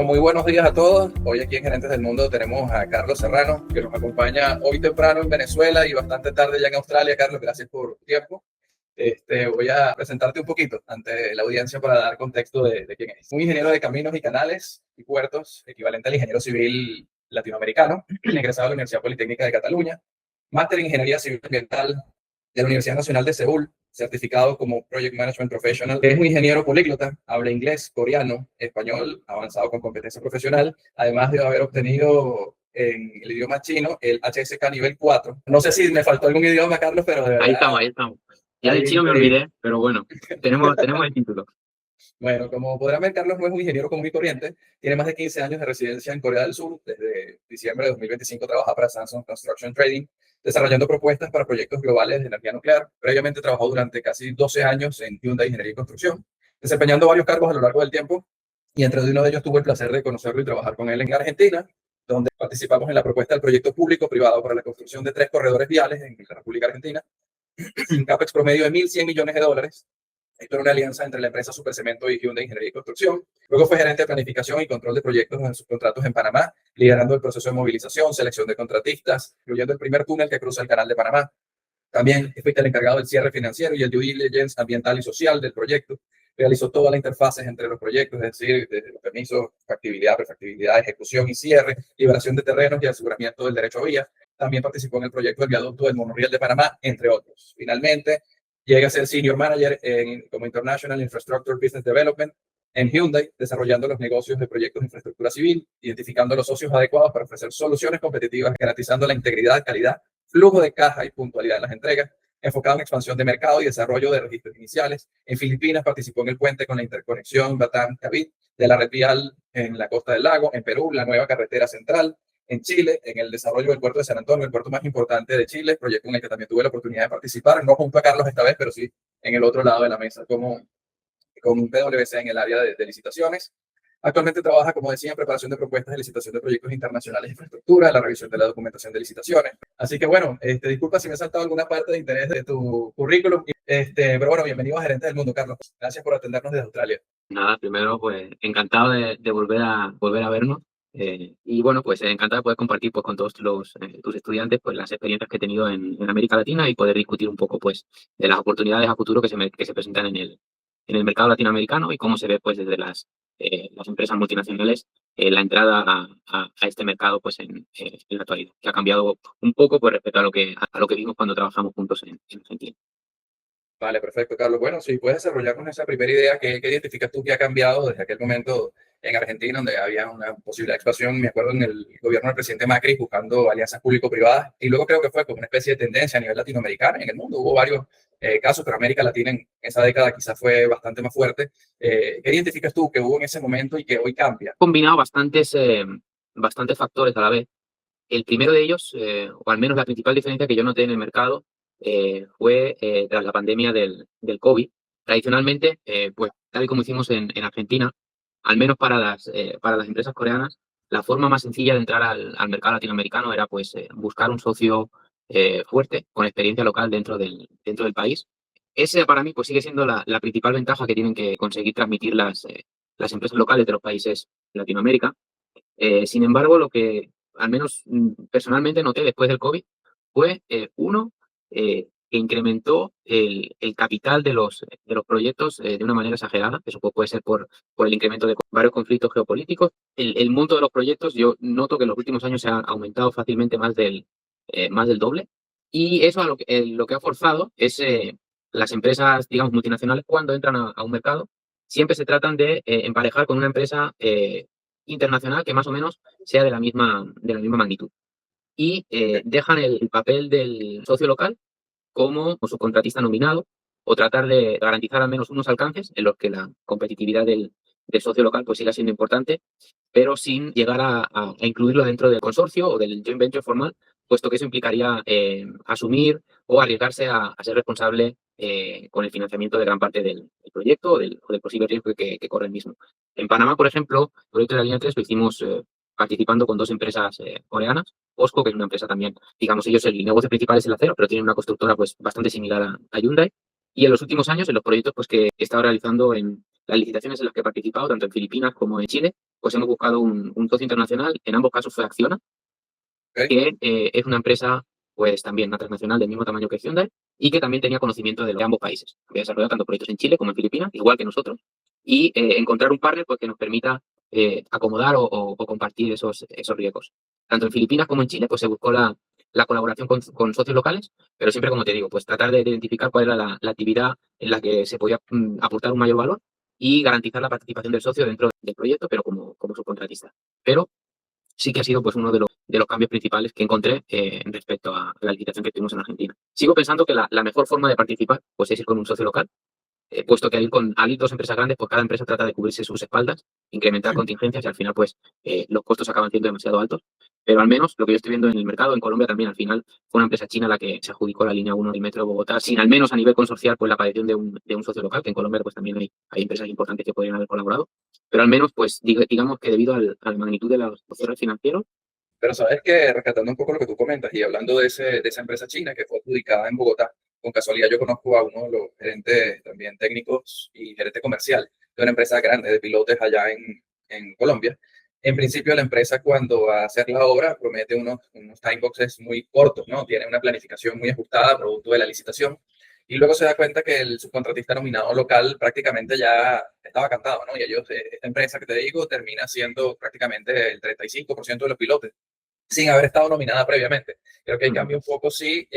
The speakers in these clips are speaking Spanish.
Bueno, muy buenos días a todos. Hoy aquí en Gerentes del Mundo tenemos a Carlos Serrano, que nos acompaña hoy temprano en Venezuela y bastante tarde ya en Australia. Carlos, gracias por tu tiempo. Voy a presentarte un poquito ante la audiencia para dar contexto de quién es. Un ingeniero de caminos y canales y puertos, equivalente al ingeniero civil latinoamericano, egresado de la Universidad Politécnica de Cataluña, máster en Ingeniería Civil Ambiental de la Universidad Nacional de Seúl, certificado como Project Management Professional. Es un ingeniero políglota, habla inglés, coreano, español, avanzado con competencia profesional, además de haber obtenido en el idioma chino el HSK nivel 4. No sé si me faltó algún idioma, Carlos, pero de verdad... Ahí estamos. Ya de chino me olvidé, pero bueno, tenemos el título. Bueno, como podrán ver, Carlos no es un ingeniero común y corriente. Tiene más de 15 años de residencia en Corea del Sur. Desde diciembre de 2025 trabaja para Samsung Construction Trading, desarrollando propuestas para proyectos globales de energía nuclear. Previamente trabajó durante casi 12 años en Hyundai Ingeniería y Construcción, desempeñando varios cargos a lo largo del tiempo. Y entre uno de ellos tuve el placer de conocerlo y trabajar con él en Argentina, donde participamos en la propuesta del proyecto público-privado para la construcción de 3 corredores viales en la República Argentina. Un CAPEX promedio de $1.100 millones. Esto era una alianza entre la empresa Supercemento y Hyundai Ingeniería y Construcción. Luego fue gerente de planificación y control de proyectos en subcontratos en Panamá, liderando el proceso de movilización, selección de contratistas, incluyendo el primer túnel que cruza el Canal de Panamá. También fuiste el encargado del cierre financiero y el due diligence ambiental y social del proyecto. Realizó todas las interfaces entre los proyectos, es decir, desde los permisos, factibilidad, prefactibilidad, ejecución y cierre, liberación de terrenos y aseguramiento del derecho a vía. También participó en el proyecto del viaducto del monorriel de Panamá, entre otros. Finalmente, llega a ser Senior Manager como International Infrastructure Business Development en Hyundai, desarrollando los negocios de proyectos de infraestructura civil, identificando los socios adecuados para ofrecer soluciones competitivas, garantizando la integridad, calidad, flujo de caja y puntualidad en las entregas, enfocado en expansión de mercado y desarrollo de registros iniciales. En Filipinas participó en el puente con la interconexión Batam-Cavite de la red vial en la costa del lago. En Perú, la nueva carretera central. En Chile, en el desarrollo del puerto de San Antonio, el puerto más importante de Chile, proyecto en el que también tuve la oportunidad de participar, no junto a Carlos esta vez, pero sí en el otro lado de la mesa como un PwC en el área de licitaciones. Actualmente trabaja, como decía, en preparación de propuestas de licitación de proyectos internacionales de infraestructura, la revisión de la documentación de licitaciones. Así que bueno, disculpa si me he saltado alguna parte de interés de tu currículum, pero bueno, bienvenido a Gerentes del Mundo, Carlos. Gracias por atendernos desde Australia. Nada, primero, pues encantado de volver a vernos. Y bueno, pues encantado de poder compartir pues, con todos tus estudiantes pues, las experiencias que he tenido en América Latina y poder discutir un poco pues, de las oportunidades a futuro que se presentan en el mercado latinoamericano y cómo se ve pues, desde las empresas multinacionales la entrada a este mercado pues, en la actualidad, que ha cambiado un poco pues, respecto a lo que vimos cuando trabajamos juntos en Argentina. Vale, perfecto, Carlos. Bueno, si puedes desarrollarnos esa primera idea, ¿qué identificas tú que ha cambiado desde aquel momento en Argentina, donde había una posible expansión? Me acuerdo en el gobierno del presidente Macri buscando alianzas público-privadas, y luego creo que fue como una especie de tendencia a nivel latinoamericano y en el mundo. Hubo varios casos, pero América Latina en esa década quizás fue bastante más fuerte. ¿Qué identificas tú que hubo en ese momento y que hoy cambia? Combinado bastantes factores a la vez. El primero de ellos, o al menos la principal diferencia que yo noté en el mercado, fue tras la pandemia del COVID. Tradicionalmente, pues tal y como hicimos en Argentina, al menos para las empresas coreanas, la forma más sencilla de entrar al mercado latinoamericano era pues buscar un socio fuerte, con experiencia local dentro del país. Ese para mí pues sigue siendo la principal ventaja que tienen que conseguir transmitir las empresas locales de los países de Latinoamérica. Sin embargo, lo que al menos personalmente noté después del COVID fue, uno, que incrementó el capital de los proyectos de una manera exagerada. Eso puede ser por el incremento de varios conflictos geopolíticos. El monto de los proyectos, yo noto que en los últimos años se ha aumentado fácilmente más del doble. Y eso lo que ha forzado es las empresas, digamos, multinacionales, cuando entran a un mercado, siempre se tratan de emparejar con una empresa internacional que más o menos sea de la misma magnitud. Y dejan el papel del socio local como subcontratista nominado, o tratar de garantizar al menos unos alcances en los que la competitividad del socio local pues siga siendo importante, pero sin llegar a incluirlo dentro del consorcio o del joint venture formal, puesto que eso implicaría asumir o arriesgarse a ser responsable con el financiamiento de gran parte del proyecto o del posible riesgo que corre el mismo. En Panamá, por ejemplo, el proyecto de la línea 3 lo hicimos participando con 2 empresas coreanas. POSCO, que es una empresa también, digamos, ellos el negocio principal es el acero, pero tienen una constructora pues bastante similar a Hyundai. Y en los últimos años, en los proyectos pues, que he estado realizando en las licitaciones en las que he participado, tanto en Filipinas como en Chile, pues hemos buscado un socio internacional. En ambos casos fue Acciona, Ok. que es una empresa pues también una transnacional del mismo tamaño que Hyundai y que también tenía conocimiento de ambos países. Había desarrollado tanto proyectos en Chile como en Filipinas, igual que nosotros, y encontrar un partner pues, que nos permita acomodar o compartir esos riesgos. Tanto en Filipinas como en Chile pues se buscó la colaboración con socios locales, pero siempre, como te digo, pues tratar de identificar cuál era la actividad en la que se podía aportar un mayor valor y garantizar la participación del socio dentro del proyecto, pero como subcontratista. Pero sí que ha sido pues uno de los cambios principales que encontré respecto a la licitación que tuvimos en Argentina. Sigo pensando que la mejor forma de participar pues es ir con un socio local, puesto que al ir dos empresas grandes, pues cada empresa trata de cubrirse sus espaldas, incrementar contingencias y al final pues los costos acaban siendo demasiado altos. Pero al menos lo que yo estoy viendo en el mercado, en Colombia también al final fue una empresa china la que se adjudicó la línea 1 del metro de Bogotá, sin al menos a nivel consorcial pues la aparición de un socio local, que en Colombia pues también hay empresas importantes que podrían haber colaborado. Pero al menos pues digamos que debido a la magnitud de los cierres financieros. Pero sabes que, rescatando un poco lo que tú comentas y hablando de esa empresa china que fue adjudicada en Bogotá, con casualidad yo conozco a uno de los gerentes también técnicos y gerente comercial de una empresa grande de pilotes allá en Colombia. En principio, la empresa cuando va a hacer la obra promete unos time boxes muy cortos, ¿no? Tiene una planificación muy ajustada, producto de la licitación. Y luego se da cuenta que el subcontratista nominado local prácticamente ya estaba cantado, ¿no? Y ellos, esta empresa que te digo, termina siendo prácticamente el 35% de los pilotes sin haber estado nominada previamente. Creo que ahí cambia un poco, sí,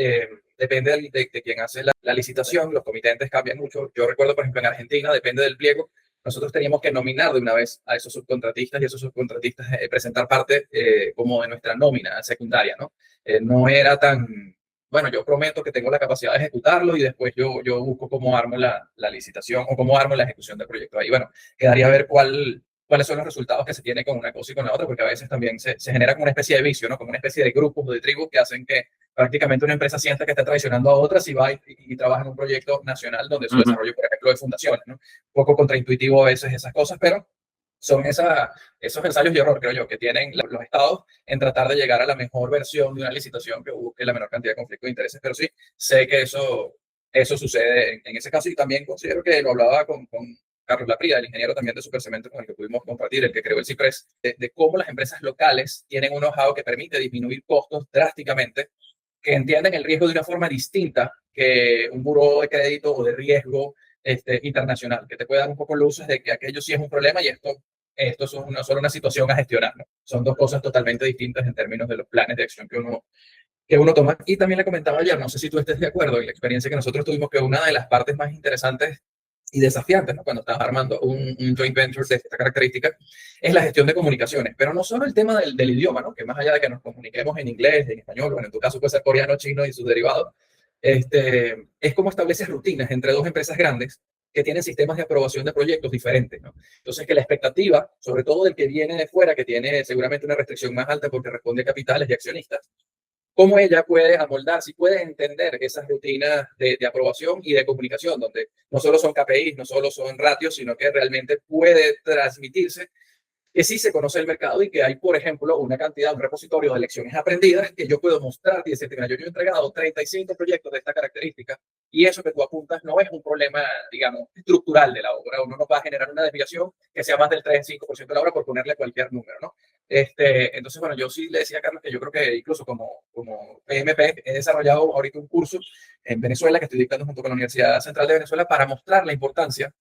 depende de quién hace la licitación, los comitentes cambian mucho. Yo recuerdo, por ejemplo, en Argentina, depende del pliego, nosotros teníamos que nominar de una vez a esos subcontratistas y esos subcontratistas presentar parte como de nuestra nómina secundaria, ¿no? No era tan, bueno, yo prometo que tengo la capacidad de ejecutarlo y después yo busco cómo armo la licitación o cómo armo la ejecución del proyecto. Ahí, bueno, quedaría a ver cuáles son los resultados que se tiene con una cosa y con la otra, porque a veces también se genera como una especie de vicio, ¿no? Como una especie de grupos o de tribus que hacen que prácticamente una empresa sienta que está traicionando a otra si va y trabaja en un proyecto nacional donde su desarrollo, por ejemplo, de fundaciones, ¿no? Un poco contraintuitivo a veces esas cosas, pero son esos ensayos de error, creo yo, que tienen los estados en tratar de llegar a la mejor versión de una licitación que busque la menor cantidad de conflictos de intereses. Pero sí, sé que eso sucede en ese caso y también considero que lo hablaba con Carlos Lapría, el ingeniero también de Supercemento con el que pudimos compartir, el que creó el CIPRES, de cómo las empresas locales tienen un know-how que permite disminuir costos drásticamente, que entienden el riesgo de una forma distinta que un buró de crédito o de riesgo internacional, que te puede dar un poco luces de que aquello sí es un problema y esto es solo una situación a gestionar, ¿no? Son dos cosas totalmente distintas en términos de los planes de acción que uno toma. Y también le comentaba ayer, no sé si tú estés de acuerdo en la experiencia que nosotros tuvimos, que una de las partes más interesantes y desafiantes, ¿no? Cuando estás armando un joint venture de esta característica, es la gestión de comunicaciones, pero no solo el tema del idioma, ¿no? Que más allá de que nos comuniquemos en inglés, en español, bueno, en tu caso puede ser coreano, chino y sus derivados, es cómo estableces rutinas entre dos empresas grandes que tienen sistemas de aprobación de proyectos diferentes, ¿no? Entonces, que la expectativa, sobre todo del que viene de fuera, que tiene seguramente una restricción más alta porque responde a capitales y accionistas, cómo ella puede amoldarse y puede entender esas rutinas de aprobación y de comunicación, donde no solo son KPIs, no solo son ratios, sino que realmente puede transmitirse que sí se conoce el mercado y que hay, por ejemplo, una cantidad, un repositorio de lecciones aprendidas que yo puedo mostrar y decirte, mira, yo he entregado 35 proyectos de esta característica y eso que tú apuntas no es un problema, digamos, estructural de la obra. Uno no va a generar una desviación que sea más del 3-5% de la obra por ponerle cualquier número, ¿no? Entonces, bueno, yo sí le decía a Carlos que yo creo que incluso como PMP he desarrollado ahorita un curso en Venezuela que estoy dictando junto con la Universidad Central de Venezuela para mostrar la importancia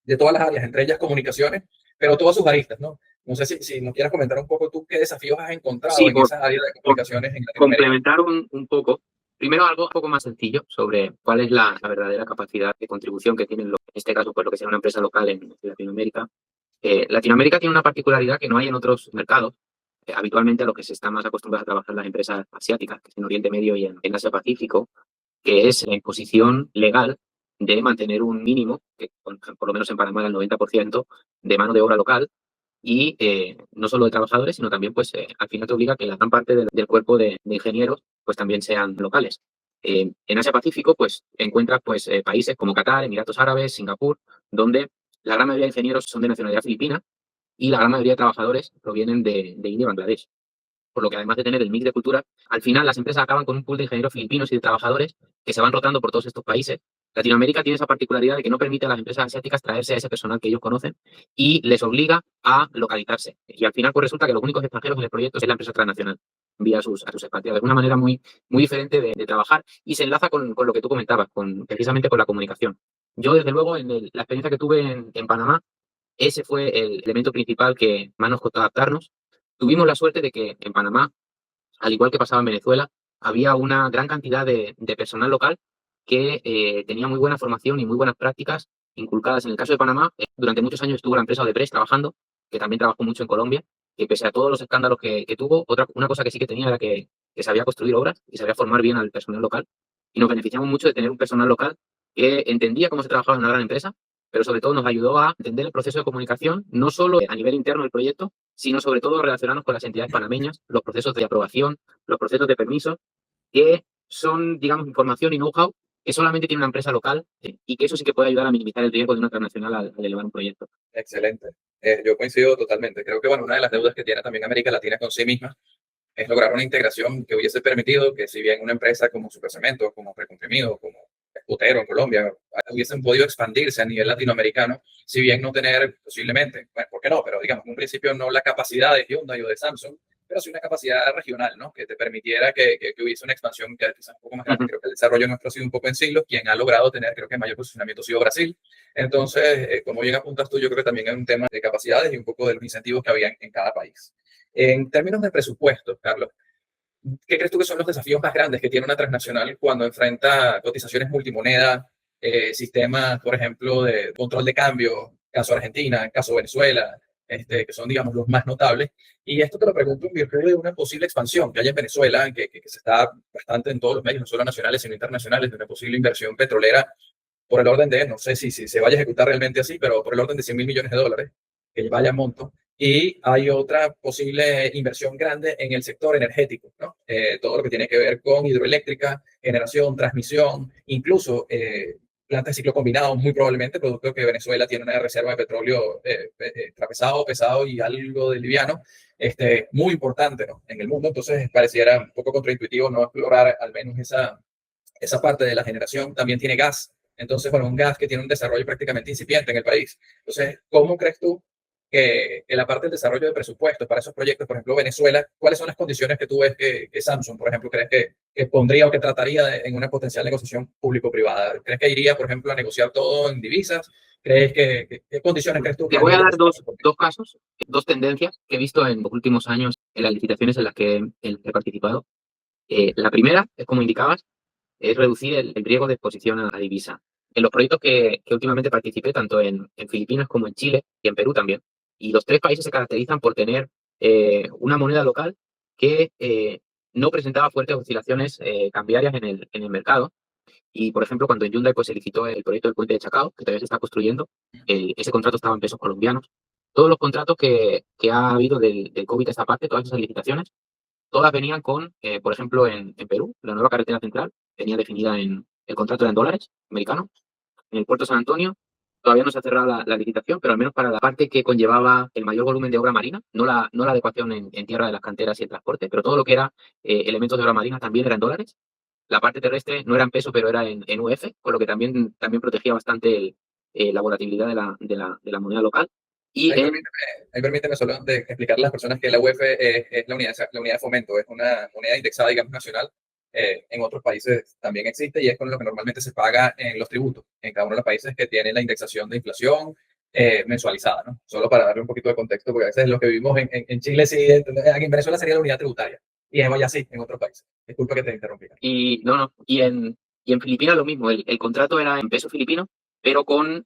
de todas las áreas, entre ellas comunicaciones, pero todas sus aristas, ¿no? No sé si nos quieras comentar un poco tú qué desafíos has encontrado Sí, en esas áreas de por comunicaciones en Latinoamérica. complementar un poco, primero algo un poco más sencillo sobre cuál es la verdadera capacidad de contribución que tienen, en este caso, pues lo que sea una empresa local en Latinoamérica. Latinoamérica tiene una particularidad que no hay en otros mercados. Habitualmente a lo que se está más acostumbrados a trabajar las empresas asiáticas, que es en Oriente Medio y en Asia Pacífico, que es la imposición legal de mantener un mínimo, que por lo menos en Panamá era el 90% de mano de obra local, y no solo de trabajadores, sino también, pues, al final te obliga a que la gran parte del cuerpo de ingenieros, pues, también sean locales. En Asia Pacífico, pues, encuentras, pues, países como Qatar, Emiratos Árabes, Singapur, donde la gran mayoría de ingenieros son de nacionalidad filipina y la gran mayoría de trabajadores provienen de India y Bangladesh. Por lo que además de tener el mix de cultura, al final las empresas acaban con un pool de ingenieros filipinos y de trabajadores que se van rotando por todos estos países Latinoamérica tiene esa particularidad de que no permite a las empresas asiáticas traerse a ese personal que ellos conocen y les obliga a localizarse. Y al final pues resulta que los únicos extranjeros en el proyecto es la empresa transnacional, envía a sus expatriados. Es una manera muy diferente de trabajar y se enlaza con lo que tú comentabas, precisamente con la comunicación. Yo, desde luego, la experiencia que tuve en Panamá, ese fue el elemento principal que más nos costó adaptarnos. Tuvimos la suerte de que en Panamá, al igual que pasaba en Venezuela, había una gran cantidad de personal local que tenía muy buena formación y muy buenas prácticas inculcadas. En el caso de Panamá, durante muchos años estuvo la empresa Odebrecht trabajando, que también trabajó mucho en Colombia, que pese a todos los escándalos que tuvo, una cosa que sí que tenía era que sabía construir obras y sabía formar bien al personal local. Y nos beneficiamos mucho de tener un personal local que entendía cómo se trabajaba en una gran empresa, pero sobre todo nos ayudó a entender el proceso de comunicación, no solo a nivel interno del proyecto, sino sobre todo a relacionarnos con las entidades panameñas, los procesos de aprobación, los procesos de permiso, que son, digamos, información y know-how que solamente tiene una empresa local y que eso sí que puede ayudar a minimizar el riesgo de una transnacional al elevar un proyecto. Excelente. Yo coincido totalmente. Creo que bueno, una de las deudas que tiene también América Latina con sí misma es lograr una integración que hubiese permitido que si bien una empresa como Supercemento, como Precomprimido, como Escutero en Colombia, hubiesen podido expandirse a nivel latinoamericano, si bien no tener posiblemente, bueno, ¿por qué no? Pero digamos, en un principio no la capacidad de Hyundai o de Samsung, pero sí una capacidad regional, ¿no? Que te permitiera que hubiese una expansión que quizás un poco más grande. Creo que el desarrollo nuestro ha sido un poco en siglos. Quien ha logrado tener, creo que mayor posicionamiento ha sido Brasil. Entonces, como bien apuntas tú, yo creo que también hay un tema de capacidades y un poco de los incentivos que había en cada país. En términos de presupuesto, Carlos, ¿qué crees tú que son los desafíos más grandes que tiene una transnacional cuando enfrenta cotizaciones multimoneda, sistemas, por ejemplo, de control de cambio, caso Argentina, caso Venezuela, que son, digamos, los más notables? Y esto te lo pregunto en virtud de una posible expansión que hay en Venezuela, que se está bastante en todos los medios, no solo nacionales, sino internacionales, de una posible inversión petrolera por el orden de, no sé si se vaya a ejecutar realmente así, pero por el orden de $100.000 millones, que vaya a monto. Y hay otra posible inversión grande en el sector energético, ¿no? Todo lo que tiene que ver con hidroeléctrica, generación, transmisión, incluso plantas de ciclo combinado, muy probablemente, producto de que Venezuela tiene una reserva de petróleo pesado y algo de liviano, muy importante, ¿no? En el mundo. Entonces pareciera un poco contraintuitivo no explorar al menos esa parte de la generación. También tiene gas. Entonces, bueno, un gas que tiene un desarrollo prácticamente incipiente en el país. Entonces, ¿cómo crees tú que en la parte del desarrollo de presupuestos para esos proyectos, por ejemplo, Venezuela, cuáles son las condiciones que tú ves que Samsung, por ejemplo, crees que pondría o que trataría en una potencial negociación público-privada? ¿Crees que iría, por ejemplo, a negociar todo en divisas? ¿Qué condiciones crees tú que Te a voy a nivel de dar presupuesto? dos casos, dos tendencias que he visto en los últimos años en las licitaciones en las que he participado. La primera es, como indicabas, es reducir el riesgo de exposición a divisa. En los proyectos que últimamente participé, tanto en Filipinas como en Chile y en Perú también, y los tres países se caracterizan por tener una moneda local que no presentaba fuertes oscilaciones cambiarias en el mercado. Y, por ejemplo, cuando en Hyundai pues, se licitó el proyecto del puente de Chacao, que todavía se está construyendo, ese contrato estaba en pesos colombianos. Todos los contratos que ha habido del COVID a esta parte, todas esas licitaciones, todas venían con, por ejemplo, en Perú, la nueva carretera central venía definida el contrato era en dólares americanos. En el puerto de San Antonio todavía no se ha cerrado la licitación, pero al menos para la parte que conllevaba el mayor volumen de obra marina, no la adecuación en tierra de las canteras y el transporte, pero todo lo que era elementos de obra marina también era en dólares. La parte terrestre no era en peso, pero era en UF, con lo que también protegía bastante la volatilidad de la moneda local. Y Ahí permíteme solo explicarle a las personas que la UEF es la unidad de fomento, es una moneda indexada, digamos, nacional. En otros países también existe y es con lo que normalmente se paga en los tributos, en cada uno de los países que tienen la indexación de inflación mensualizada, ¿no? Solo para darle un poquito de contexto, porque a veces lo que vivimos en Chile, sí, aquí en Venezuela sería la unidad tributaria, y es así en otros países. Disculpa que te interrumpí. no, y en Filipinas lo mismo, el contrato era en peso filipino, pero con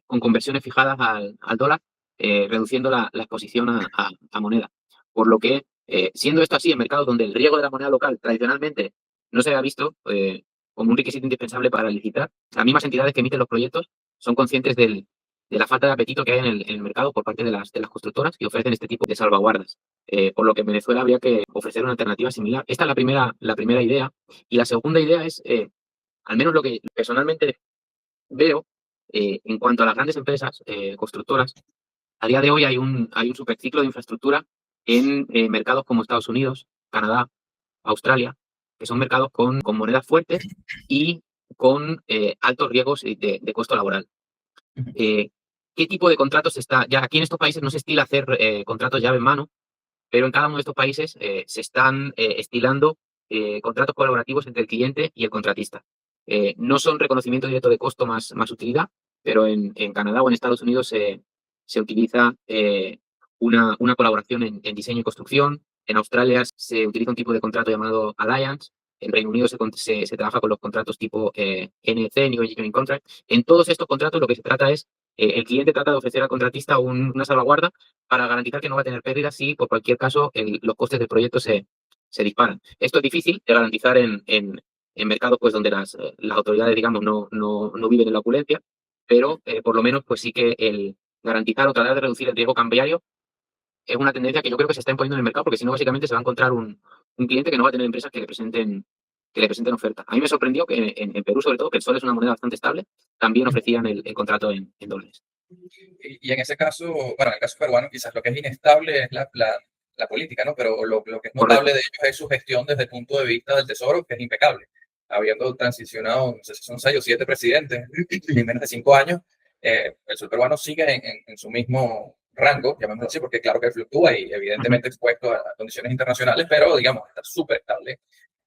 conversiones fijadas al dólar, reduciendo la exposición a moneda. Por lo que, siendo esto así, en mercados donde el riesgo de la moneda local tradicionalmente no se había visto como un requisito indispensable para licitar, las mismas entidades que emiten los proyectos son conscientes de la falta de apetito que hay en el mercado por parte de las constructoras y ofrecen este tipo de salvaguardas. Por lo que en Venezuela habría que ofrecer una alternativa similar. Esta es la primera idea. Y la segunda idea es, al menos lo que personalmente veo, en cuanto a las grandes empresas constructoras, a día de hoy hay un superciclo de infraestructura en mercados como Estados Unidos, Canadá, Australia, que son mercados con monedas fuertes y con altos riesgos de costo laboral. ¿Qué tipo de contratos está? Ya aquí en estos países no se estila hacer contratos llave en mano, pero en cada uno de estos países se están estilando contratos colaborativos entre el cliente y el contratista. No son reconocimiento directo de costo más utilidad, pero en Canadá o en Estados Unidos se utiliza una colaboración en diseño y construcción. En Australia se utiliza un tipo de contrato llamado Alliance. En Reino Unido se trabaja con los contratos tipo NEC, New Engineering Contract. En todos estos contratos lo que se trata es, el cliente trata de ofrecer al contratista una salvaguarda para garantizar que no va a tener pérdidas si por cualquier caso los costes del proyecto se disparan. Esto es difícil de garantizar en mercados pues, donde las autoridades, digamos, no viven en la opulencia, pero por lo menos pues sí que el garantizar o tratar de reducir el riesgo cambiario es una tendencia que yo creo que se está imponiendo en el mercado, porque si no, básicamente se va a encontrar un cliente que no va a tener empresas que le presenten oferta. A mí me sorprendió que en Perú, sobre todo, que el sol es una moneda bastante estable, también ofrecían el contrato en dólares. Y en ese caso, bueno, en el caso peruano, quizás lo que es inestable es la política, ¿no? Pero lo que es Correcto. notable de ellos es su gestión desde el punto de vista del Tesoro, que es impecable. Habiendo transicionado, no sé si son 6 o 7 presidentes en menos de 5 años, el sol peruano sigue en su mismo rango, llamémoslo así, porque claro que fluctúa y evidentemente expuesto a condiciones internacionales, pero digamos, está súper estable.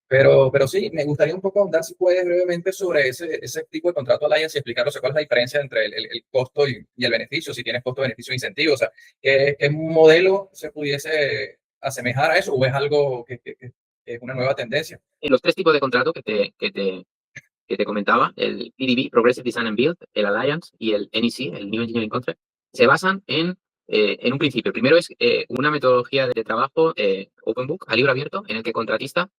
Pero sí, me gustaría un poco ahondar, si puedes, brevemente sobre ese tipo de contrato alliance y explicar, o sea, cuál es la diferencia entre el costo y el beneficio, si tienes costo, beneficio e incentivo, o sea, ¿qué modelo se pudiese asemejar a eso o es algo que es una nueva tendencia? En los tres tipos de contrato que te comentaba, el PDB, Progressive Design and Build, el Alliance y el NEC, el New Engineering Contract, se basan en un principio. El primero es una metodología de trabajo open book, a libro abierto, en el que el contratista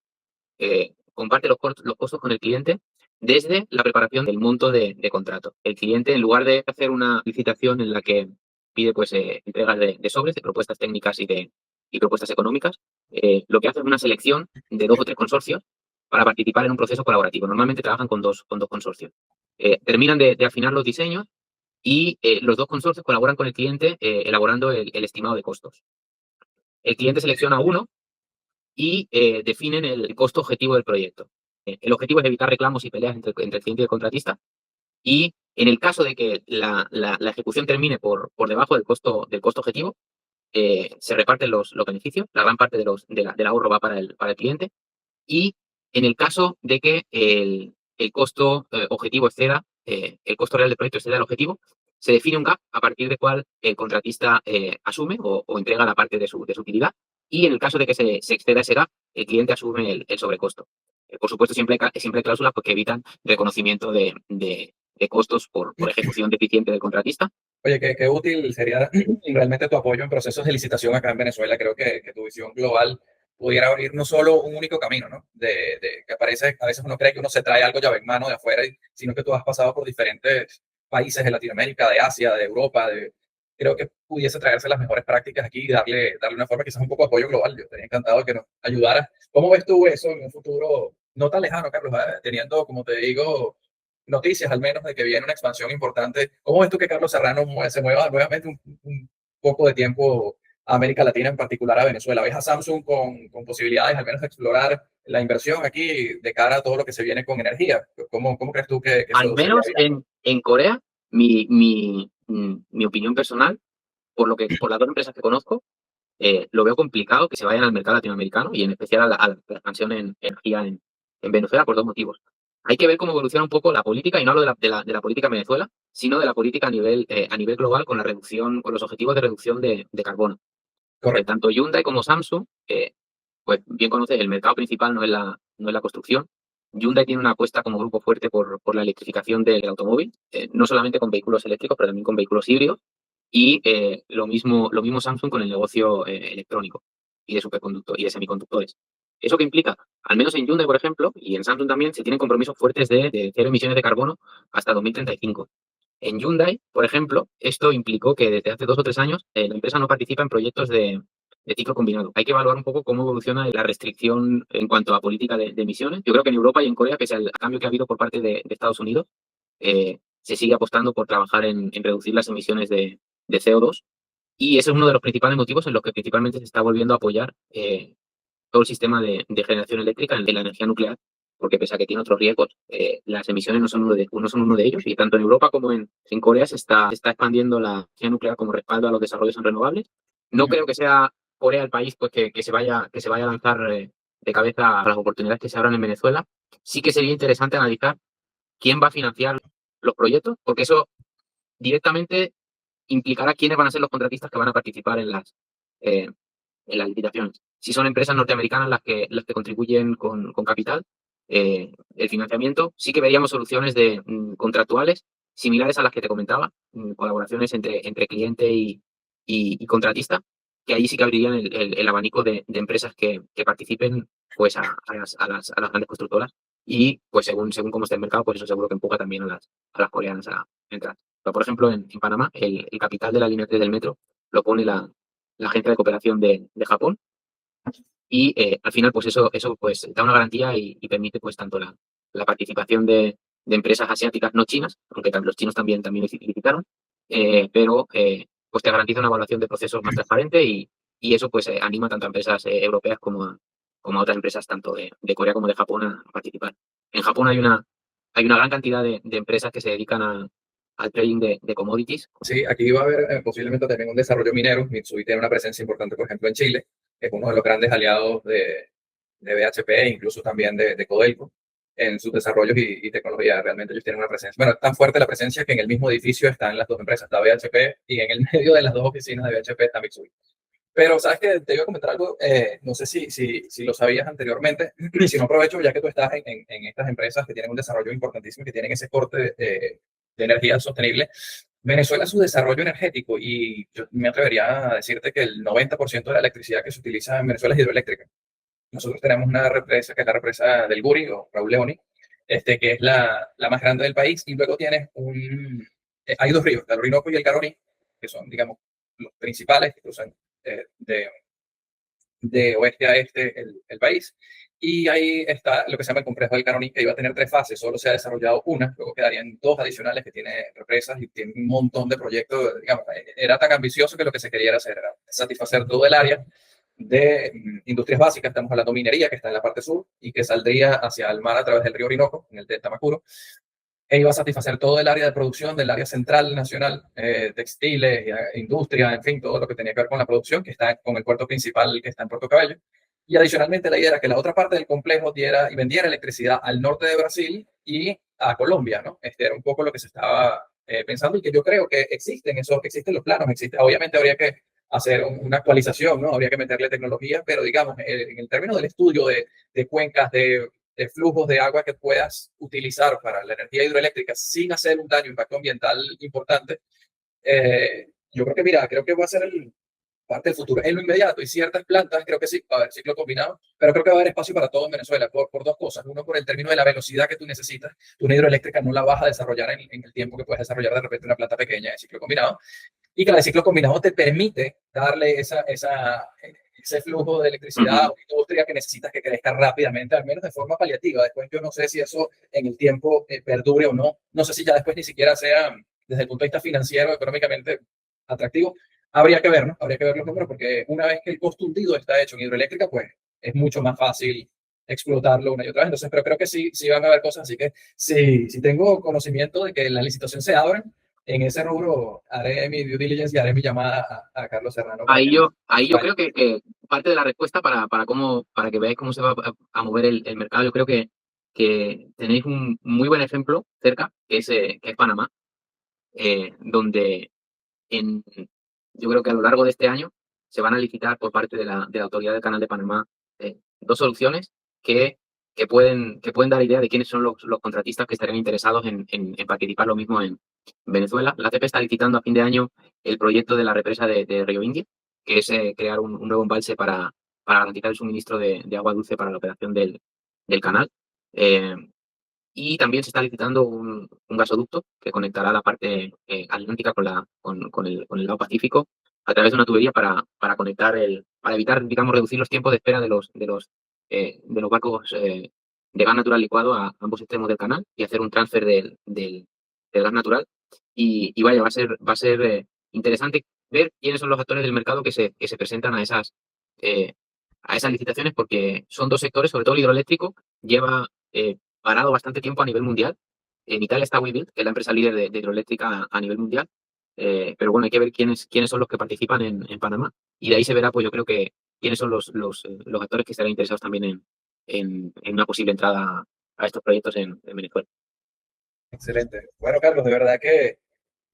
comparte los costos con el cliente desde la preparación del monto de contrato. El cliente, en lugar de hacer una licitación en la que pide pues entregas de sobres, de propuestas técnicas y propuestas económicas, lo que hace es una selección de 2 o 3 consorcios para participar en un proceso colaborativo. Normalmente trabajan con dos consorcios. Terminan de afinar los diseños y los 2 consorcios colaboran con el cliente elaborando el estimado de costos. El cliente selecciona uno y definen el costo objetivo del proyecto. El objetivo es evitar reclamos y peleas entre el cliente y el contratista. Y en el caso de que la ejecución termine por debajo del costo objetivo, se reparten los beneficios. La gran parte del ahorro va para el cliente. Y en el caso de que el costo objetivo exceda, el costo real del proyecto exceda el objetivo, se define un gap a partir del cual el contratista asume o entrega la parte de su utilidad. Y en el caso de que se exceda ese gap, el cliente asume el sobrecosto. Por supuesto, siempre hay cláusulas que evitan reconocimiento de costos por ejecución deficiente del contratista. Oye, qué útil sería realmente tu apoyo en procesos de licitación acá en Venezuela. Creo que tu visión global pudiera abrir no solo un único camino, ¿no? Que aparece, a veces uno cree que uno se trae algo llave en mano de afuera, sino que tú has pasado por diferentes países de Latinoamérica, de Asia, de Europa. Creo que pudiese traerse las mejores prácticas aquí y darle una forma, quizás un poco de apoyo global. Yo estaría encantado de que nos ayudara. ¿Cómo ves tú eso en un futuro no tan lejano, Carlos? Teniendo, como te digo, noticias al menos de que viene una expansión importante. ¿Cómo ves tú que Carlos Serrano se mueva nuevamente un poco de tiempo a América Latina, en particular a Venezuela? ¿Ves a Samsung con posibilidades al menos de explorar la inversión aquí de cara a todo lo que se viene con energía? ¿Cómo crees tú que Al eso sería menos viable? en Corea, mi opinión personal, por las 2 empresas que conozco, lo veo complicado que se vayan al mercado latinoamericano y en especial a la expansión en energía en Venezuela por 2 motivos. Hay que ver cómo evoluciona un poco la política, y no hablo de la política en Venezuela, sino de la política a nivel global con los objetivos de reducción de carbono. Correcto. Tanto Hyundai como Samsung, pues bien conoces, el mercado principal no es la construcción. Hyundai tiene una apuesta como grupo fuerte por la electrificación del automóvil, no solamente con vehículos eléctricos, pero también con vehículos híbridos. Y lo mismo Samsung con el negocio electrónico y de semiconductores. ¿Eso qué implica? Al menos en Hyundai, por ejemplo, y en Samsung también, se tienen compromisos fuertes de cero emisiones de carbono hasta 2035. En Hyundai, por ejemplo, esto implicó que desde hace 2 o 3 años la empresa no participa en proyectos de ciclo combinado. Hay que evaluar un poco cómo evoluciona la restricción en cuanto a política de emisiones. Yo creo que en Europa y en Corea, pese al cambio que ha habido por parte de Estados Unidos, se sigue apostando por trabajar en reducir las emisiones de CO2. Y ese es uno de los principales motivos en los que principalmente se está volviendo a apoyar todo el sistema de generación eléctrica en la energía nuclear, porque pese a que tiene otros riesgos, las emisiones no son uno de ellos, y tanto en Europa como en Corea se está expandiendo la energía nuclear como respaldo a los desarrollos en renovables. No creo que sea Corea el país pues, que se vaya a lanzar de cabeza a las oportunidades que se abran en Venezuela. Sí que sería interesante analizar quién va a financiar los proyectos, porque eso directamente implicará quiénes van a ser los contratistas que van a participar eh, en las licitaciones. Si son empresas norteamericanas las que contribuyen con capital, el financiamiento, sí que veríamos soluciones contractuales similares a las que te comentaba, colaboraciones entre cliente y contratista, que ahí sí que abrirían el abanico de empresas que participen pues a las grandes constructoras, y pues según cómo esté el mercado, pues eso seguro que empuja también a las coreanas a entrar. Pero, por ejemplo, en Panamá, el capital de la línea 3 del metro lo pone la Agencia de Cooperación de Japón, y al final pues eso pues da una garantía y permite pues tanto la participación de empresas asiáticas no chinas, aunque los chinos también licitaron, pero pues te garantiza una evaluación de procesos más transparente, y eso pues anima tanto a empresas europeas como a otras empresas tanto de Corea como de Japón a participar. En Japón hay una gran cantidad de empresas que se dedican al trading de commodities. Sí, aquí va a haber posiblemente también un desarrollo minero. Mitsui tiene una presencia importante, por ejemplo, en Chile. Es uno de los grandes aliados de BHP e incluso también de Codelco en sus desarrollos y tecnología. Realmente ellos tienen una presencia. Bueno, es tan fuerte la presencia que en el mismo edificio están las dos empresas. Está BHP y en el medio de las dos oficinas de BHP está Mitsui. Pero, ¿sabes qué? Te iba a comentar algo, no sé si lo sabías anteriormente, y si no aprovecho, ya que tú estás en estas empresas que tienen un desarrollo importantísimo, que tienen ese corte de energía sostenible. Venezuela, su desarrollo energético, y yo me atrevería a decirte que el 90% de la electricidad que se utiliza en Venezuela es hidroeléctrica. Nosotros tenemos una represa, que es la represa del Guri, o Raúl Leoni, que es la más grande del país, y luego tienes hay dos ríos, el Orinoco y el Caroní, que son, digamos, los principales que cruzan de oeste a este el país. Y ahí está lo que se llama el complejo del Caroní, que iba a tener tres fases, solo se ha desarrollado una, luego quedarían dos adicionales que tiene represas y tiene un montón de proyectos. Digamos, era tan ambicioso que lo que se quería hacer era satisfacer todo el área de industrias básicas. Estamos hablando de minería, que está en la parte sur y que saldría hacia el mar a través del río Orinoco, en el delta Macuro, e iba a satisfacer todo el área de producción del área central nacional, textiles, industria, en fin, todo lo que tenía que ver con la producción, que está con el puerto principal que está en Puerto Cabello. Y adicionalmente la idea era que la otra parte del complejo diera y vendiera electricidad al norte de Brasil y a Colombia, ¿no? Era un poco lo que se estaba pensando, y que yo creo que existen los planos, obviamente habría que hacer una actualización, ¿no? Habría que meterle tecnología, pero digamos, en el término del estudio de cuencas, de flujos de agua que puedas utilizar para la energía hidroeléctrica sin hacer un daño, impacto ambiental importante, yo creo que, mira, creo que va a ser parte del futuro. En lo inmediato, y ciertas plantas, creo que sí, va a haber ciclo combinado, pero creo que va a haber espacio para todo en Venezuela por dos cosas. Uno, por el término de la velocidad que tú necesitas. Tú una hidroeléctrica no la vas a desarrollar en el tiempo que puedes desarrollar de repente una planta pequeña de ciclo combinado, y que la de ciclo combinado te permite darle ese flujo de electricidad a una industria que necesitas que crezca rápidamente, al menos de forma paliativa. Después yo no sé si eso en el tiempo perdure o no. No sé si ya después ni siquiera sea, desde el punto de vista financiero, económicamente atractivo. Habría que ver, ¿no? Habría que ver los números, porque una vez que el costo hundido está hecho en hidroeléctrica, pues es mucho más fácil explotarlo una y otra vez. Entonces, pero creo que sí van a haber cosas, así que sí tengo conocimiento de que las licitaciones se abren. En ese rubro haré mi due diligence y haré mi llamada a Carlos Serrano. Ahí yo creo que parte de la respuesta para que veáis cómo se va a mover el mercado, yo creo que tenéis un muy buen ejemplo cerca, que es Panamá, donde yo creo que a lo largo de este año se van a licitar por parte de la Autoridad del Canal de Panamá dos soluciones que pueden dar idea de quiénes son los contratistas que estarían interesados en participar lo mismo en Venezuela. La ACP está licitando a fin de año el proyecto de la represa de Río India, que es crear un nuevo embalse para garantizar el suministro de agua dulce para la operación del canal. Y también se está licitando un gasoducto que conectará la parte atlántica con el lado Pacífico a través de una tubería para evitar, digamos, reducir los tiempos de espera de los barcos de gas natural licuado a ambos extremos del canal, y hacer un transfer del gas natural. Y vaya, va a ser interesante ver quiénes son los actores del mercado que se presentan a esas licitaciones, porque son dos sectores, sobre todo el hidroeléctrico, lleva parado bastante tiempo a nivel mundial. En Italia está Webuild, que es la empresa líder de hidroeléctrica a nivel mundial. Pero bueno, hay que ver quiénes son los que participan en Panamá. Y de ahí se verá, pues yo creo que quiénes son los actores que estarán interesados también en una posible entrada a estos proyectos en Venezuela. Excelente. Bueno, Carlos, de verdad que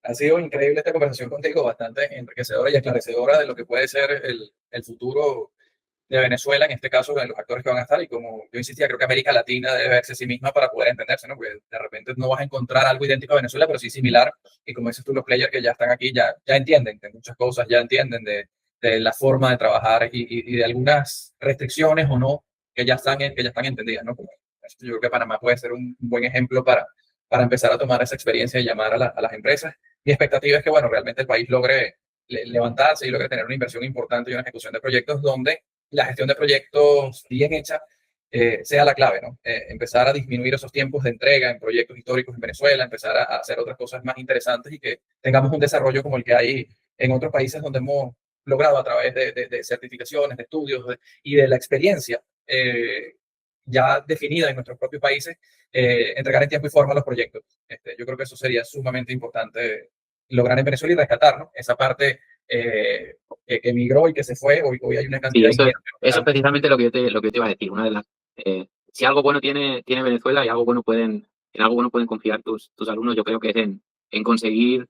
ha sido increíble esta conversación contigo, bastante enriquecedora y esclarecedora de lo que puede ser el futuro de Venezuela, en este caso, de los actores que van a estar. Y como yo insistía, creo que América Latina debe verse a sí misma para poder entenderse, ¿no? Porque de repente no vas a encontrar algo idéntico a Venezuela, pero sí similar. Y como dices tú, los players que ya están aquí ya entienden de muchas cosas, ya entienden de la forma de trabajar y de algunas restricciones o no que ya están entendidas, ¿no? Como, yo creo que Panamá puede ser un buen ejemplo para empezar a tomar esa experiencia y llamar a las empresas. Mi expectativa es que, bueno, realmente el país logre levantarse y logre tener una inversión importante y una ejecución de proyectos donde la gestión de proyectos bien hecha sea la clave, ¿no? Empezar a disminuir esos tiempos de entrega en proyectos históricos en Venezuela, empezar a hacer otras cosas más interesantes y que tengamos un desarrollo como el que hay en otros países donde hemos logrado a través de certificaciones, de estudios y de la experiencia ya definida en nuestros propios países, entregar en tiempo y forma los proyectos. Yo creo que eso sería sumamente importante lograr en Venezuela y rescatar, ¿no? Esa parte que emigró y que se fue. Hoy hay una Sí, cantidad eso es ingente. precisamente lo que yo te iba a decir. Una de las, si algo bueno tiene Venezuela y en algo bueno pueden confiar tus alumnos, yo creo que es en conseguir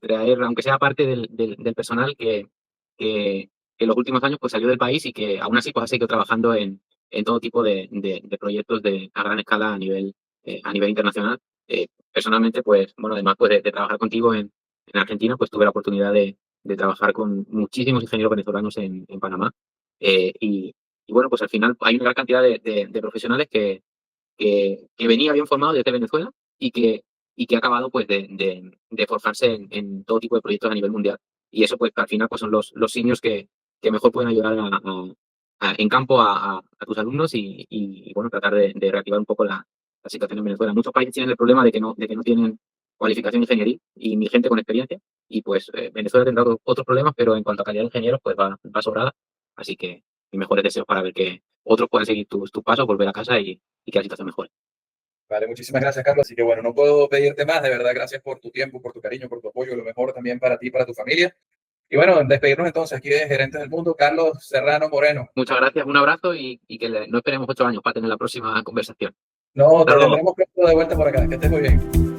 traer, aunque sea parte del personal que en los últimos años pues salió del país y que aún así pues ha seguido trabajando en todo tipo de proyectos a gran escala a nivel internacional. Personalmente, pues, bueno, además pues, de trabajar contigo en Argentina, pues tuve la oportunidad de trabajar con muchísimos ingenieros venezolanos en Panamá. Eh, y, y bueno, pues al final hay una gran cantidad de profesionales que venía bien formado desde Venezuela y que ha acabado pues de forjarse en todo tipo de proyectos a nivel mundial. Y eso pues al final pues son los seniors que mejor pueden ayudar en campo a tus alumnos bueno, tratar de reactivar un poco la situación en Venezuela. Muchos países tienen el problema de que no tienen cualificación ingeniería y ni gente con experiencia. Y pues Venezuela tendrá otros problemas, pero en cuanto a calidad de ingenieros, pues va sobrada. Así que mis mejores deseos para ver que otros puedan seguir tus pasos, volver a casa y que la situación mejore. Vale, muchísimas gracias, Carlos. Así que bueno, no puedo pedirte más. De verdad, gracias por tu tiempo, por tu cariño, por tu apoyo. Lo mejor también para ti y para tu familia. Y bueno, despedirnos entonces aquí de Gerentes del Mundo, Carlos Serrano Moreno. Muchas gracias, un abrazo y que no esperemos 8 años para tener la próxima conversación. No, Hasta te luego. tendremos pronto de vuelta por acá. Que estés muy bien.